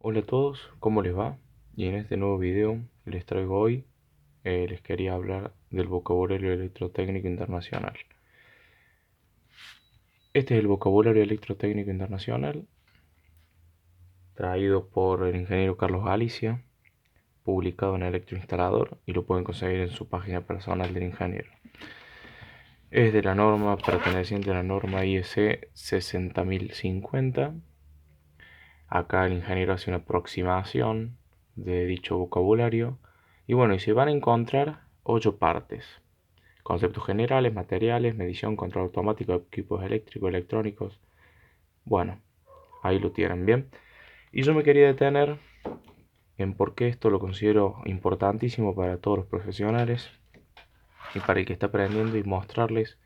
Hola a todos, ¿cómo les va? Y en este nuevo video que les traigo hoy, les quería hablar del vocabulario electrotécnico internacional. Este es el vocabulario electrotécnico internacional, traído por el ingeniero Carlos Galicia, publicado en Electroinstalador y lo pueden conseguir en su página personal del ingeniero. Es de la norma perteneciente a la norma IEC 60050. Acá el ingeniero hace una aproximación de dicho vocabulario y bueno, y se van a encontrar 8 partes: conceptos generales, materiales, medición, control automático de equipos eléctricos, electrónicos. Bueno, ahí lo tienen bien. Y yo me quería detener en por qué esto lo considero importantísimo para todos los profesionales y para el que está aprendiendo, y mostrarles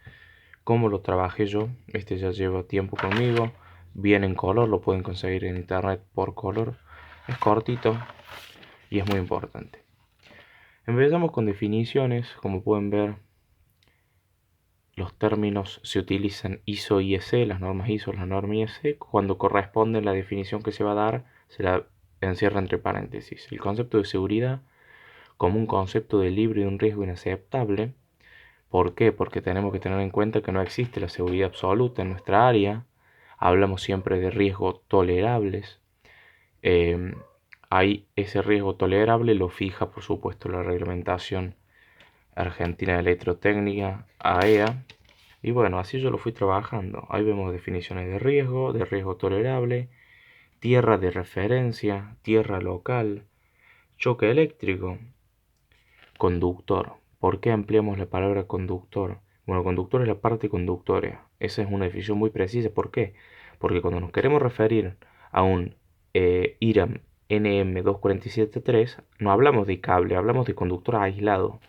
cómo lo trabajé yo. Este ya lleva tiempo conmigo, viene en color, lo pueden conseguir en internet por color. Es cortito y es muy importante. Empezamos con definiciones. Como pueden ver, los términos se utilizan ISO y IEC, las normas ISO, las normas IEC. Cuando corresponden la definición que se va a dar, se la encierra entre paréntesis. El concepto de seguridad como un concepto de libre de un riesgo inaceptable. ¿Por qué? Porque tenemos que tener en cuenta que no existe la seguridad absoluta en nuestra área. Hablamos siempre de riesgos tolerables. Ahí ese riesgo tolerable lo fija, por supuesto, la reglamentación argentina de electrotécnica, AEA. Y bueno, así yo lo fui trabajando. Ahí vemos definiciones de riesgo tolerable, tierra de referencia, tierra local, choque eléctrico, conductor. ¿Por qué ampliamos la palabra conductor? Bueno, conductor es la parte conductora. Esa es una definición muy precisa. ¿Por qué? Porque cuando nos queremos referir a un IRAM NM2473, no hablamos de cable, hablamos de conductor aislado.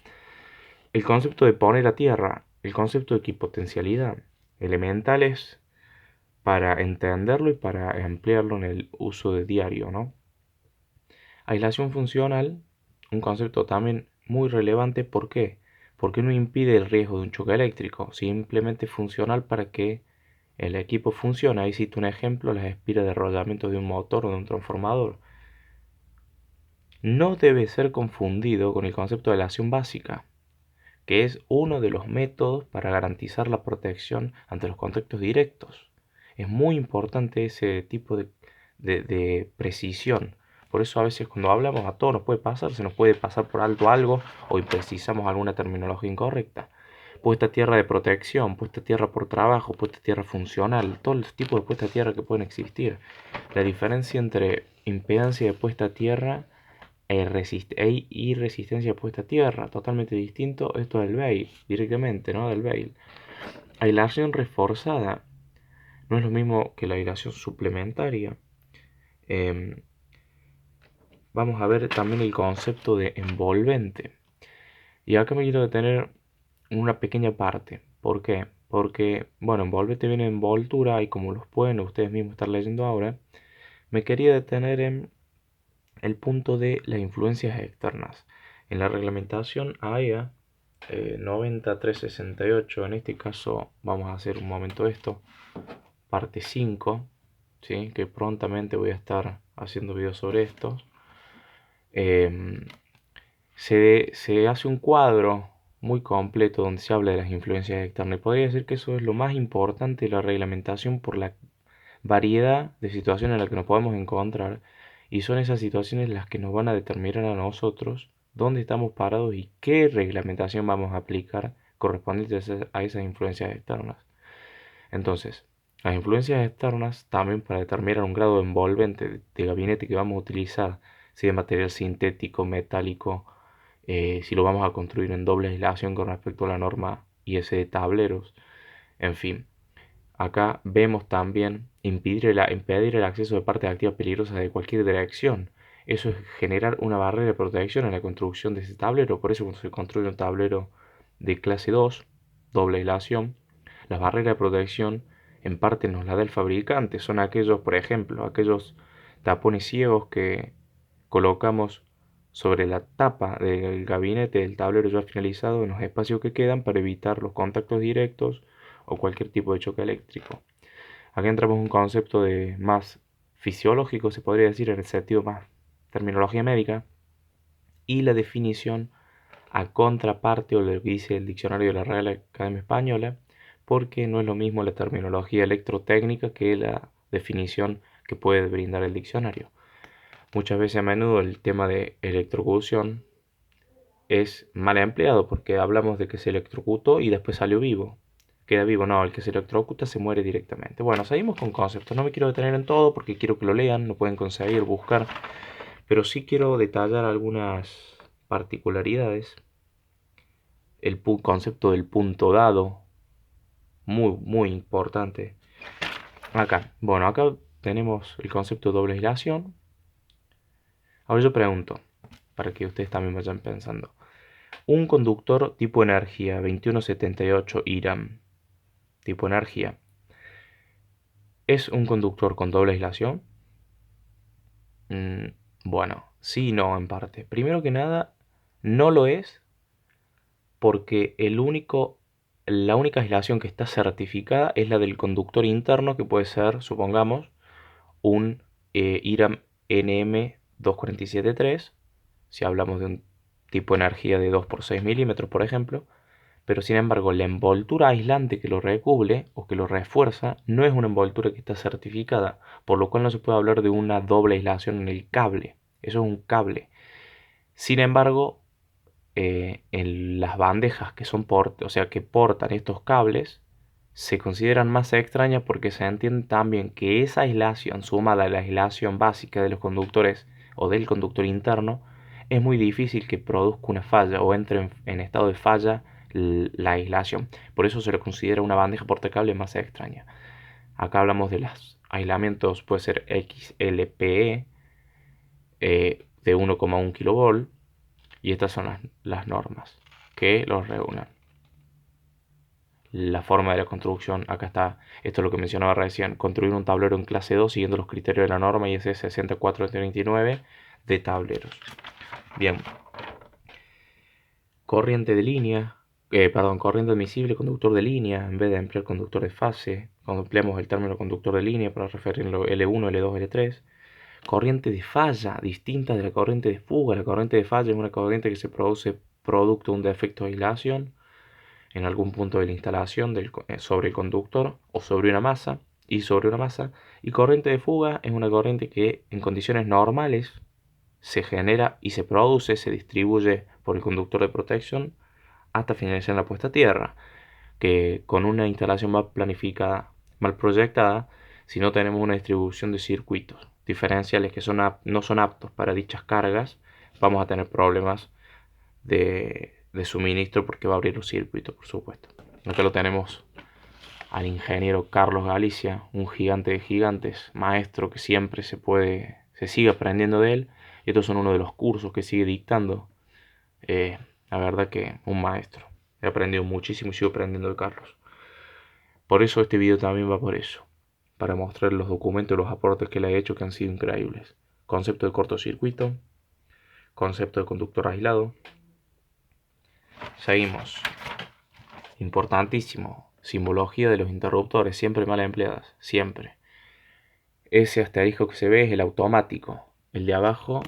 El concepto de poner a tierra, el concepto de equipotencialidad, elementales para entenderlo y para emplearlo en el uso de diario, ¿no? Aislación funcional, un concepto también muy relevante. ¿Por qué? Porque no impide el riesgo de un choque eléctrico, simplemente funcional para que el equipo funcione. Ahí cito un ejemplo: las espiras de enrollamiento de un motor o de un transformador. No debe ser confundido con el concepto de aislación básica, que es uno de los métodos para garantizar la protección ante los contactos directos. Es muy importante ese tipo de precisión. Por eso a veces cuando hablamos a todos nos puede pasar, se nos puede pasar por alto algo o imprecisamos alguna terminología incorrecta. Puesta a tierra de protección, puesta a tierra por trabajo, puesta a tierra funcional, todos los tipos de puesta a tierra que pueden existir. La diferencia entre impedancia de puesta a tierra y resistencia puesta a tierra, totalmente distinto esto del bail, directamente, ¿no? Del bail. Aislación reforzada no es lo mismo que la aislación suplementaria. Eh, Vamos a ver también el concepto de envolvente. Y acá me quiero detener en una pequeña parte. ¿Por qué? Porque, bueno, envolvente viene en envoltura y como los pueden ustedes mismos estar leyendo ahora, me quería detener en el punto de las influencias externas. En la reglamentación AEA 9368, en este caso vamos a hacer un momento esto, parte 5, ¿sí? Que prontamente voy a estar haciendo videos sobre esto. Se hace un cuadro muy completo donde se habla de las influencias externas, y podría decir que eso es lo más importante de la reglamentación por la variedad de situaciones en las que nos podemos encontrar, y son esas situaciones las que nos van a determinar a nosotros dónde estamos parados y qué reglamentación vamos a aplicar correspondiente a esas influencias externas. Entonces, las influencias externas también para determinar un grado envolvente de gabinete que vamos a utilizar, si de material sintético, metálico, si lo vamos a construir en doble aislación con respecto a la norma IS de tableros, en fin. Acá vemos también impedir el acceso de partes activas peligrosas de cualquier dirección. Eso es generar una barrera de protección en la construcción de ese tablero. Por eso cuando se construye un tablero de clase 2, doble aislación, las barreras de protección en parte nos las da el fabricante. Son aquellos, por ejemplo, aquellos tapones ciegos que colocamos sobre la tapa del gabinete del tablero ya finalizado en los espacios que quedan para evitar los contactos directos o cualquier tipo de choque eléctrico. Aquí entramos en un concepto de más fisiológico, se podría decir, en el sentido más terminología médica, y la definición a contraparte o lo que dice el diccionario de la Real Academia Española, porque no es lo mismo la terminología electrotécnica que la definición que puede brindar el diccionario. Muchas veces a menudo el tema de electrocución es mal empleado porque hablamos de que se electrocutó y después salió vivo. Queda vivo, no, el que se electrocuta se muere directamente. Bueno, seguimos con conceptos. No me quiero detener en todo porque quiero que lo lean, lo pueden conseguir, buscar. Pero sí quiero detallar algunas particularidades. El concepto del punto dado, muy importante. Acá, bueno, acá tenemos el concepto de doble aislación. Ahora yo pregunto, para que ustedes también vayan pensando. Un conductor tipo energía 2178 IRAM, tipo energía, ¿es un conductor con doble aislación? Mm, bueno, sí y no en parte. Primero que nada, no lo es porque la única aislación que está certificada es la del conductor interno, que puede ser, supongamos, un IRAM NM2473, si hablamos de un tipo de energía de 2 por 6 milímetros, por ejemplo. Pero sin embargo, la envoltura aislante que lo recubre o que lo refuerza no es una envoltura que está certificada, por lo cual no se puede hablar de una doble aislación en el cable. Eso es un cable. Sin embargo, en las bandejas que son o sea, que portan estos cables, se consideran más extrañas porque se entiende también que esa aislación, sumada a la aislación básica de los conductores o del conductor interno, es muy difícil que produzca una falla o entre en estado de falla la aislación. Por eso se le considera una bandeja portacable más extraña. Acá hablamos de los aislamientos, puede ser XLPE de 1,1 kV, y estas son las normas que los regulan. La forma de la construcción, acá está, esto es lo que mencionaba recién, construir un tablero en clase 2 siguiendo los criterios de la norma IS 6439 de tableros. Bien. Corriente de línea, corriente admisible, conductor de línea, en vez de emplear conductor de fase, cuando empleamos el término conductor de línea para referirlo L1, L2, L3. Corriente de falla, distinta de la corriente de fuga. La corriente de falla es una corriente que se produce producto de un defecto de aislación en algún punto de la instalación sobre el conductor o sobre una masa y corriente de fuga es una corriente que en condiciones normales se genera y se produce, se distribuye por el conductor de protección hasta finalizar en la puesta a tierra, que con una instalación mal planificada, mal proyectada, si no tenemos una distribución de circuitos diferenciales que no son aptos para dichas cargas, vamos a tener problemas de suministro porque va a abrir los circuitos, por supuesto. Acá lo tenemos al ingeniero Carlos Galicia, un gigante de gigantes, maestro que siempre se sigue aprendiendo de él, y estos son uno de los cursos que sigue dictando. La verdad que un maestro. He aprendido muchísimo y sigo aprendiendo de Carlos. Por eso este video también va por eso, para mostrar los documentos y los aportes que le he hecho que han sido increíbles. Concepto de cortocircuito, concepto de conductor aislado. Seguimos. Importantísimo. Simbología de los interruptores, siempre mal empleadas, siempre. Ese asterisco que se ve es el automático. El de abajo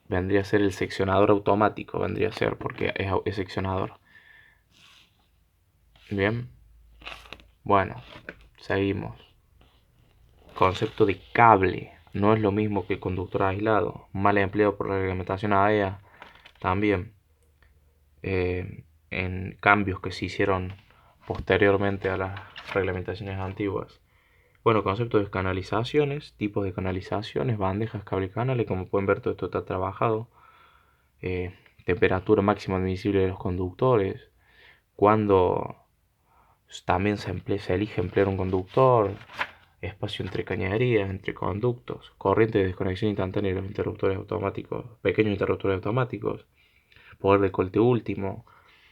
vendría a ser el seccionador automático, vendría a ser, porque es seccionador. Bien. Bueno, seguimos. Concepto de cable. No es lo mismo que el conductor aislado. Mal empleado por la reglamentación AEA. También. En cambios que se hicieron posteriormente a las reglamentaciones antiguas. Bueno, conceptos de canalizaciones, tipos de canalizaciones, bandejas, cable canales, como pueden ver todo esto está trabajado. Temperatura máxima admisible de los conductores, cuando también se elige emplear un conductor, espacio entre cañerías, entre conductos, corriente de desconexión instantánea de los interruptores automáticos, pequeños interruptores automáticos, poder de corte último.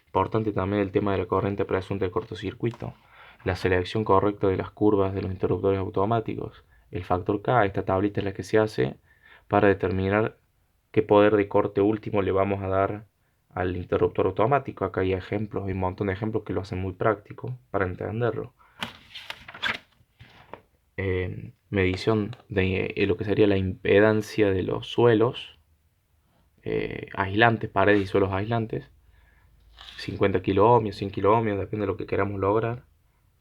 Importante también el tema de la corriente presunta de cortocircuito, la selección correcta de las curvas de los interruptores automáticos, el factor K. Esta tablita es la que se hace para determinar qué poder de corte último le vamos a dar al interruptor automático. Acá hay ejemplos, hay un montón de ejemplos que lo hacen muy práctico para entenderlo. medición de lo que sería la impedancia de los suelos aislantes, paredes y suelos aislantes, 50 kiloohmios, 100 kiloohmios, depende de lo que queramos lograr,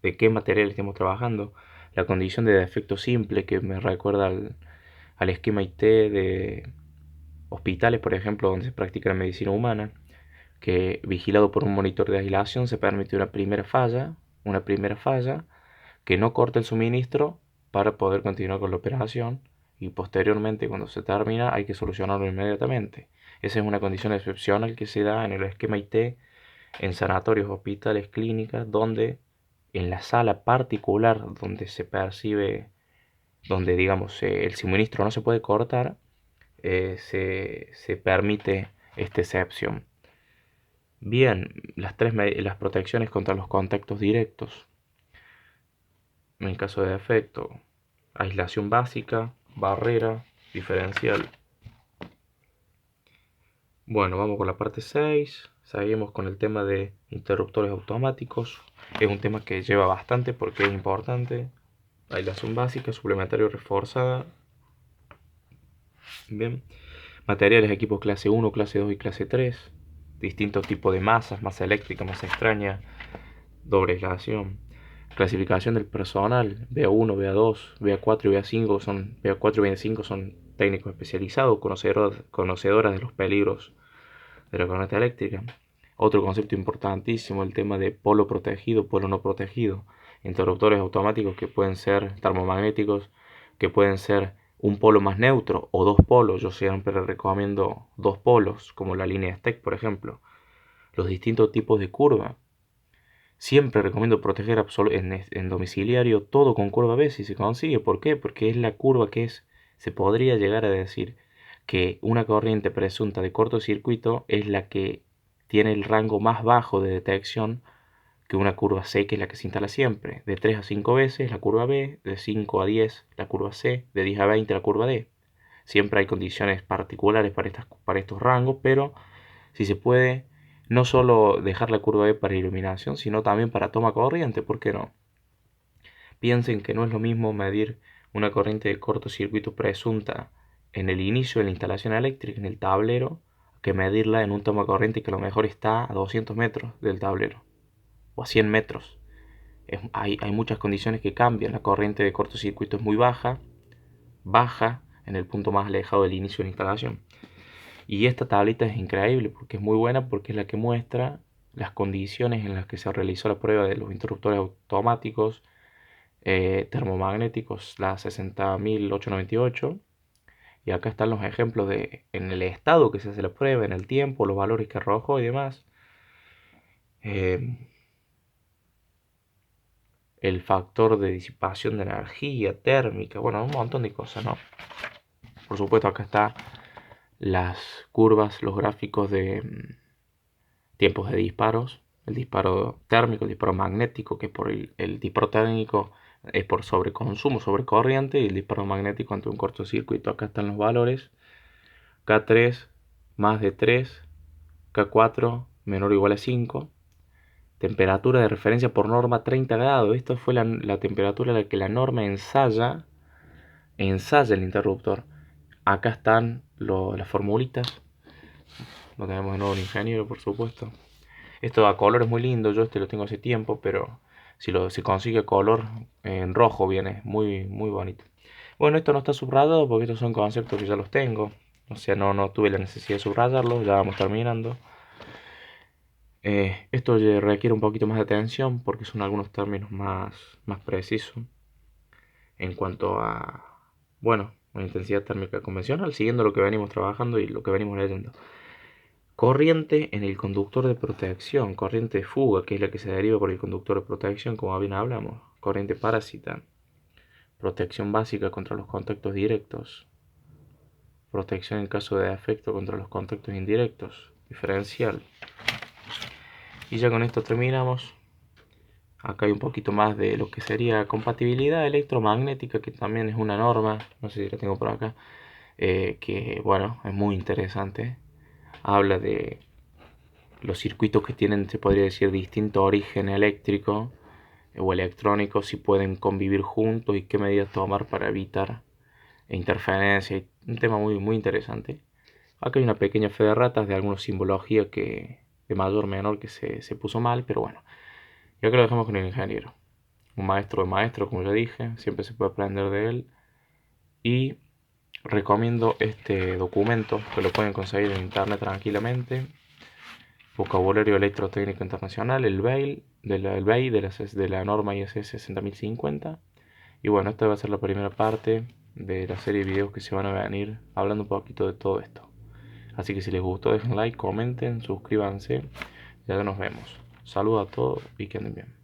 de qué material estemos trabajando, la condición de defecto simple que me recuerda al esquema IT de hospitales, por ejemplo, donde se practica la medicina humana, que vigilado por un monitor de aislación se permite una primera falla que no corte el suministro para poder continuar con la operación y posteriormente cuando se termina hay que solucionarlo inmediatamente. Esa es una condición excepcional que se da en el esquema IT en sanatorios, hospitales, clínicas, donde en la sala particular donde se percibe, donde digamos el suministro no se puede cortar, se permite esta excepción. Bien, las protecciones contra los contactos directos. En el caso de defecto, aislación básica, barrera, diferencial. Bueno, vamos con la parte 6. Seguimos con el tema de interruptores automáticos. Es un tema que lleva bastante porque es importante. Aislación básica, suplementario reforzada. Bien. Materiales, equipos clase 1, clase 2 y clase 3. Distintos tipos de masas, masa eléctrica, masa extraña, doble aislación. Clasificación del personal, BA1, BA2, BA4 y BA5 BA4 y BA5 son técnicos especializados, conocedoras de los peligros de la corriente eléctrica. Otro concepto importantísimo, el tema de polo protegido, polo no protegido. Interruptores automáticos que pueden ser termomagnéticos, que pueden ser un polo más neutro o dos polos. Yo siempre recomiendo dos polos, como la línea STEC, por ejemplo. Los distintos tipos de curva. Siempre recomiendo proteger en domiciliario todo con curva B si se consigue. ¿Por qué? Porque es la curva que se podría llegar a decir que una corriente presunta de cortocircuito es la que tiene el rango más bajo de detección que una curva C, que es la que se instala siempre. De 3 a 5 veces la curva B, de 5 a 10 la curva C, de 10 a 20 la curva D. Siempre hay condiciones particulares para estos rangos, pero si se puede, no solo dejar la curva B para iluminación, sino también para toma corriente, ¿por qué no? Piensen que no es lo mismo medir una corriente de cortocircuito presunta en el inicio de la instalación eléctrica, en el tablero, que medirla en un toma corriente que a lo mejor está a 200 metros del tablero o a 100 metros. Hay muchas condiciones que cambian. La corriente de cortocircuito es muy baja en el punto más alejado del inicio de la instalación. Y esta tablita es increíble porque es muy buena, porque es la que muestra las condiciones en las que se realizó la prueba de los interruptores automáticos termomagnéticos, la 60.898. Y acá están los ejemplos en el estado que se hace la prueba, en el tiempo, los valores que arrojó y demás. El factor de disipación de energía térmica, bueno, un montón de cosas, ¿no? Por supuesto, acá está las curvas, los gráficos de tiempos de disparos, el disparo térmico, el disparo magnético, que por el disparo térmico es por sobreconsumo, sobrecorriente, y el disparo magnético ante un cortocircuito. Acá están los valores: K3 más de 3, K4 menor o igual a 5, temperatura de referencia por norma 30 grados. Esta fue la temperatura a la que la norma ensaya el interruptor. Acá están las formulitas. Lo tenemos de nuevo en ingeniero, por supuesto. Esto a color es muy lindo. Yo lo tengo hace tiempo, pero si se consigue color en rojo viene muy, muy bonito. Bueno, esto no está subrayado porque estos son conceptos que ya los tengo. O sea, no tuve la necesidad de subrayarlos. Ya vamos terminando. Esto requiere un poquito más de atención porque son algunos términos más precisos en cuanto a, bueno, una intensidad térmica convencional, siguiendo lo que venimos trabajando y lo que venimos leyendo. Corriente en el conductor de protección, corriente de fuga, que es la que se deriva por el conductor de protección, como bien hablamos. Corriente parásita, protección básica contra los contactos directos, protección en caso de defecto contra los contactos indirectos, diferencial. Y ya con esto terminamos. Acá hay un poquito más de lo que sería compatibilidad electromagnética, que también es una norma, no sé si la tengo por acá, que bueno, es muy interesante. Habla de los circuitos que tienen, se podría decir, distinto origen eléctrico, o electrónicos, si pueden convivir juntos y qué medidas tomar para evitar interferencia. Un tema muy interesante. Acá hay una pequeña fe de ratas de alguna simbología que de mayor o menor que se puso mal, pero bueno, yo creo que lo dejamos con el ingeniero. Un maestro de maestro, como ya dije, siempre se puede aprender de él. Y recomiendo este documento que lo pueden conseguir en internet tranquilamente. Vocabulario Electrotécnico Internacional, el BEIL, de la norma ISO 60050. Y bueno, esta va a ser la primera parte de la serie de videos que se van a venir hablando un poquito de todo esto. Así que si les gustó, dejen like, comenten, suscríbanse. Ya nos vemos. Saludos a todos y que anden bien.